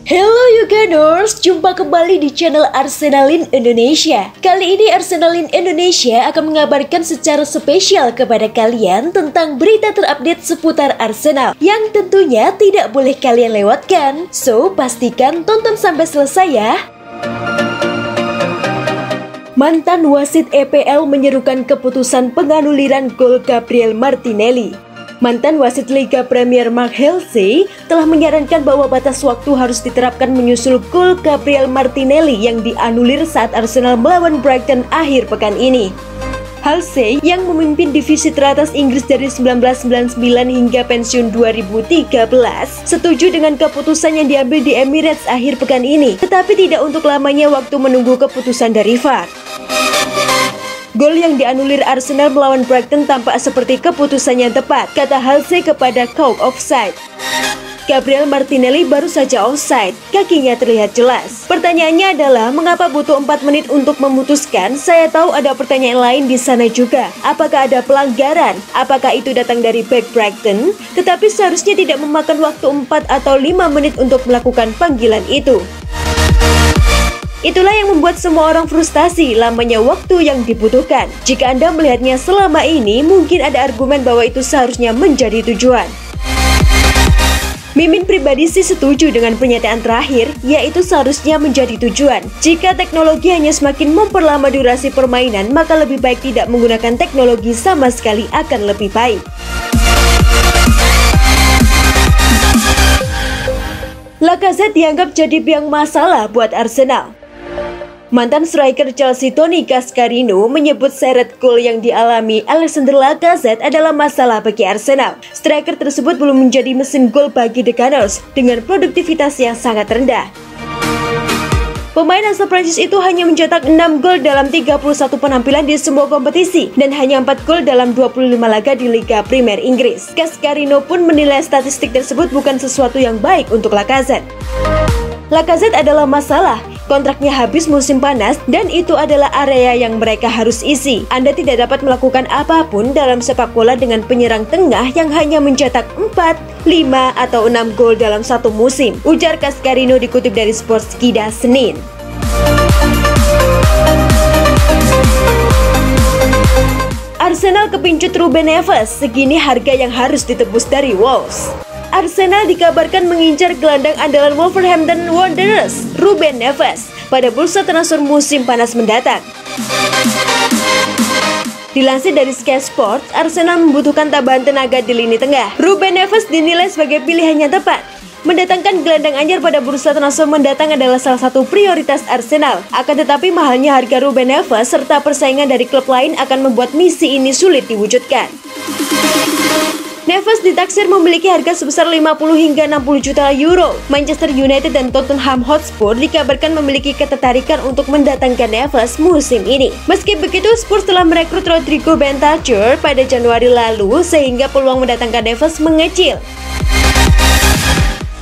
Hello Yuganers, jumpa kembali di channel Arsenalin Indonesia. Kali ini Arsenalin Indonesia akan mengabarkan secara spesial kepada kalian tentang berita terupdate seputar Arsenal yang tentunya tidak boleh kalian lewatkan. So, pastikan tonton sampai selesai ya. Mantan wasit EPL menyerukan keputusan penganuliran gol Gabriel Martinelli. Mantan wasit Liga Premier Mark Halsey telah menyarankan bahwa batas waktu harus diterapkan menyusul gol Gabriel Martinelli yang dianulir saat Arsenal melawan Brighton akhir pekan ini. Halsey yang memimpin divisi teratas Inggris dari 1999 hingga pensiun 2013 setuju dengan keputusan yang diambil di Emirates akhir pekan ini, tetapi tidak untuk lamanya waktu menunggu keputusan dari VAR. Gol yang dianulir Arsenal melawan Brighton tampak seperti keputusan yang tepat, kata Halsey kepada Caught Offside. Gabriel Martinelli baru saja offside, kakinya terlihat jelas. Pertanyaannya adalah, mengapa butuh 4 menit untuk memutuskan? Saya tahu ada pertanyaan lain di sana juga. Apakah ada pelanggaran? Apakah itu datang dari back Brighton? Tetapi seharusnya tidak memakan waktu 4 atau 5 menit untuk melakukan panggilan itu. Itulah yang membuat semua orang frustasi, lamanya waktu yang dibutuhkan. Jika Anda melihatnya selama ini, mungkin ada argumen bahwa itu seharusnya menjadi tujuan. Mimin pribadi sih setuju dengan pernyataan terakhir, yaitu seharusnya menjadi tujuan. Jika teknologi hanya semakin memperlama durasi permainan, maka lebih baik tidak menggunakan teknologi sama sekali akan lebih baik. Lacazette dianggap jadi biang masalah buat Arsenal. Mantan striker Chelsea Tony Cascarino menyebut seret gol yang dialami Alexander Lacazette adalah masalah bagi Arsenal. Striker tersebut belum menjadi mesin gol bagi The Gunners dengan produktivitas yang sangat rendah. Pemain asal Prancis itu hanya mencetak 6 gol dalam 31 penampilan di semua kompetisi dan hanya 4 gol dalam 25 laga di Liga Premier Inggris. Cascarino pun menilai statistik tersebut bukan sesuatu yang baik untuk Lacazette. Lacazette adalah masalah. Kontraknya habis musim panas dan itu adalah area yang mereka harus isi. Anda tidak dapat melakukan apapun dalam sepak bola dengan penyerang tengah yang hanya mencetak 4, 5, atau 6 gol dalam satu musim, ujar Cascarino dikutip dari Sportskida Senin. Arsenal kepincut Ruben Neves, segini harga yang harus ditebus dari Wolves. Arsenal dikabarkan mengincar gelandang andalan Wolverhampton Wanderers, Ruben Neves, pada bursa transfer musim panas mendatang. Dilansir dari Sky Sports, Arsenal membutuhkan tambahan tenaga di lini tengah. Ruben Neves dinilai sebagai pilihan yang tepat. Mendatangkan gelandang anyar pada bursa transfer mendatang adalah salah satu prioritas Arsenal. Akan tetapi mahalnya harga Ruben Neves serta persaingan dari klub lain akan membuat misi ini sulit diwujudkan. Neves ditaksir memiliki harga sebesar 50 hingga 60 juta euro. Manchester United dan Tottenham Hotspur dikabarkan memiliki ketertarikan untuk mendatangkan Neves musim ini. Meski begitu, Spurs telah merekrut Rodrigo Bentancur pada Januari lalu sehingga peluang mendatangkan Neves mengecil.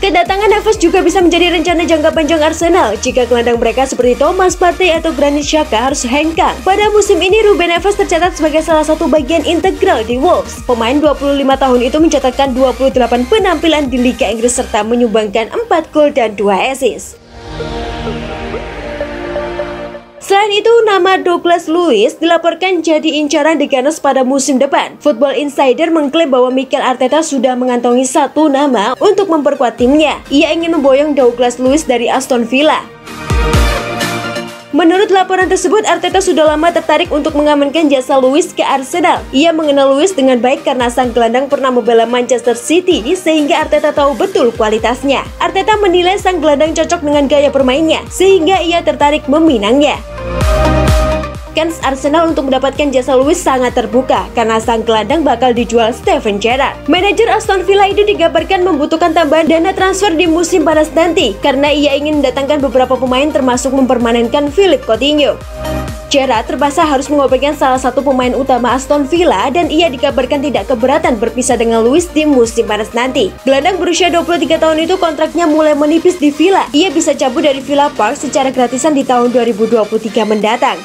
Kedatangan Neves juga bisa menjadi rencana jangka panjang Arsenal jika gelandang mereka seperti Thomas Partey atau Granit Xhaka harus hengkang. Pada musim ini, Ruben Neves tercatat sebagai salah satu bagian integral di Wolves. Pemain 25 tahun itu mencatatkan 28 penampilan di Liga Inggris serta menyumbangkan 4 gol dan 2 assist. Selain itu, nama Douglas Luiz dilaporkan jadi incaran The Gunners pada musim depan. Football Insider mengklaim bahwa Mikel Arteta sudah mengantongi satu nama untuk memperkuat timnya. Ia ingin memboyong Douglas Luiz dari Aston Villa. Menurut laporan tersebut, Arteta sudah lama tertarik untuk mengamankan jasa Luiz ke Arsenal. Ia mengenal Luiz dengan baik karena sang gelandang pernah membela Manchester City, sehingga Arteta tahu betul kualitasnya. Arteta menilai sang gelandang cocok dengan gaya bermainnya, sehingga ia tertarik meminangnya. Kans Arsenal untuk mendapatkan jasa Luiz sangat terbuka karena sang gelandang bakal dijual Steven Gerrard. Manajer Aston Villa itu digambarkan membutuhkan tambahan dana transfer di musim panas nanti karena ia ingin mendatangkan beberapa pemain termasuk mempermanenkan Philippe Coutinho. Gerrard terpaksa harus mengobekkan salah satu pemain utama Aston Villa dan ia dikabarkan tidak keberatan berpisah dengan Luiz di musim panas nanti. Gelandang berusia 23 tahun itu kontraknya mulai menipis di Villa. Ia bisa cabut dari Villa Park secara gratisan di tahun 2023 mendatang.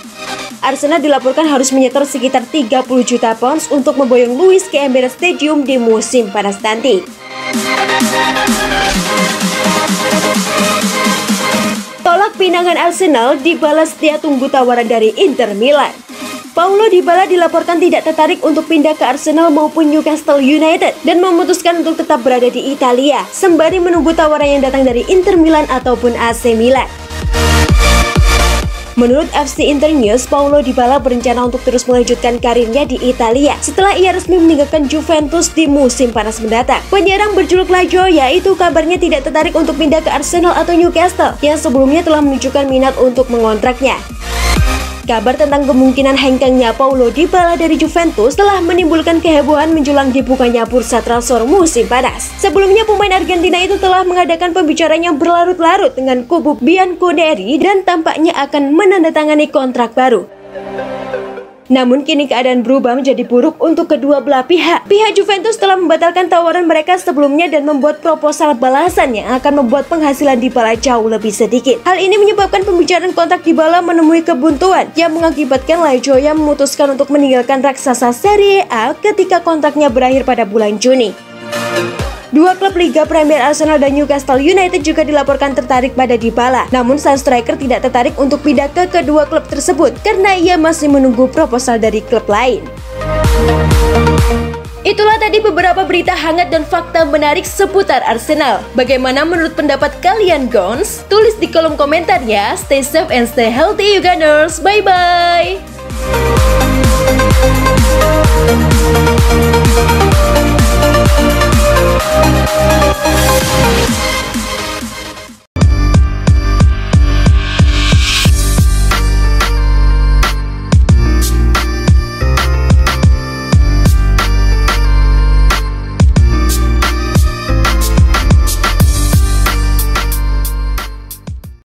Arsenal dilaporkan harus menyetor sekitar 30 juta pounds untuk memboyong Luiz ke Emirates Stadium di musim panas nanti. pinangan Arsenal, Dybala setia tunggu tawaran dari Inter Milan. Paulo Dybala dilaporkan tidak tertarik untuk pindah ke Arsenal maupun Newcastle United dan memutuskan untuk tetap berada di Italia sembari menunggu tawaran yang datang dari Inter Milan ataupun AC Milan. Menurut FC Internews, Paulo Dybala berencana untuk terus melanjutkan karirnya di Italia setelah ia resmi meninggalkan Juventus di musim panas mendatang. Penyerang berjuluk La Joya itu kabarnya tidak tertarik untuk pindah ke Arsenal atau Newcastle yang sebelumnya telah menunjukkan minat untuk mengontraknya. Kabar tentang kemungkinan hengkangnya Paulo Dybala dari Juventus telah menimbulkan kehebohan menjelang dibukanya bursa transfer musim panas. Sebelumnya pemain Argentina itu telah mengadakan pembicaraan yang berlarut-larut dengan kubu Bianconeri dan tampaknya akan menandatangani kontrak baru. Namun kini keadaan berubah menjadi buruk untuk kedua belah pihak. Pihak Juventus telah membatalkan tawaran mereka sebelumnya dan membuat proposal balasan yang akan membuat penghasilan Dybala jauh lebih sedikit. Hal ini menyebabkan pembicaraan kontrak Dybala menemui kebuntuan yang mengakibatkan La Joya memutuskan untuk meninggalkan raksasa Serie A ketika kontraknya berakhir pada bulan Juni. Dua klub Liga Premier Arsenal dan Newcastle United juga dilaporkan tertarik pada Dybala. Namun sang striker tidak tertarik untuk pindah ke kedua klub tersebut karena ia masih menunggu proposal dari klub lain. Itulah tadi beberapa berita hangat dan fakta menarik seputar Arsenal. Bagaimana menurut pendapat kalian, Gons? Tulis di kolom komentar ya. Stay safe and stay healthy, you Gunners. Bye-bye.